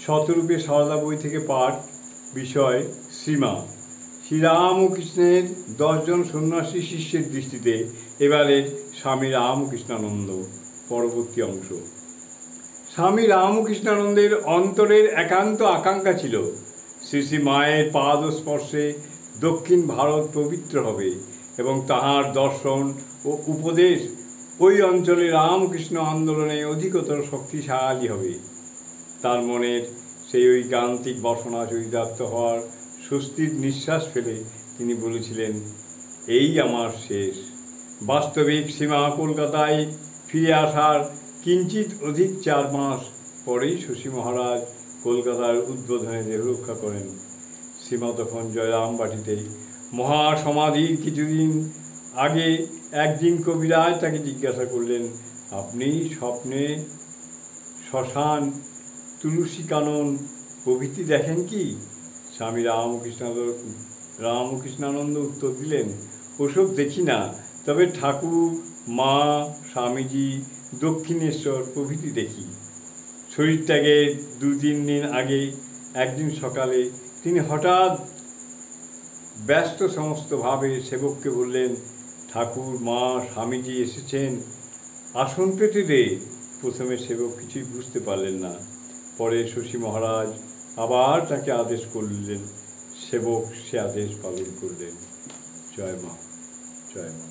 শতরূপে সারদা বই থেকে পাঠ। বিষয় শ্রীমা। শ্রীরামকৃষ্ণের 10 জন সন্ন্যাসী শিষ্যের দৃষ্টিতে এবারের স্বামী রামকৃষ্ণানন্দ। পরবর্তী অংশ। স্বামী রামকৃষ্ণানন্দের অন্তরের একান্ত আকাঙ্ক্ষা ছিল শ্রী শ্রী মায়ের পাদ স্পর্শে দক্ষিণ ভারত পবিত্র হবে এবং তাহার দর্শন ও উপদেশ ওই অঞ্চলে রামকৃষ্ণ আন্দোলনে অধিকতর শক্তিশালী হবে। তার মনের সেই ঐকান্তিক বাসনা চরিতার্থ হওয়ার স্বস্তির নিঃশ্বাস ফেলে তিনি বলেছিলেন, এই আমার শেষ। বাস্তবিক সীমা কলকাতায় ফিরে আসার কিঞ্চিত অধিক 4 মাস পরেই শশী মহারাজ কলকাতার উদ্বোধনে দেহরক্ষা করেন। সীমা তখন জয়রামবাটিতে মহাসমাধির কিছুদিন আগে একদিন কবিরাজ তাকে জিজ্ঞাসা করলেন, আপনি স্বপ্নে শ্মশান, তুলসী কানন প্রভৃতি দেখেন কি? স্বামী রামকৃষ্ণানন্দ উত্তর দিলেন, ওসব দেখি না, তবে ঠাকুর, মা, স্বামীজি, দক্ষিণেশ্বর প্রভৃতি দেখি। শরীরত্যাগের 2-3 দিন আগে একদিন সকালে তিনি হঠাৎ ব্যস্ত সমস্তভাবে সেবককে বললেন, ঠাকুর, মা, স্বামীজি এসেছেন, আসন পেতে দে। প্রথমে সেবক কিছুই বুঝতে পারলেন না। পরে শশী মহারাজ আবার তাকে আদেশ করলেন। সেবক সে আদেশ পালন করলেন। জয় মা, জয় মা।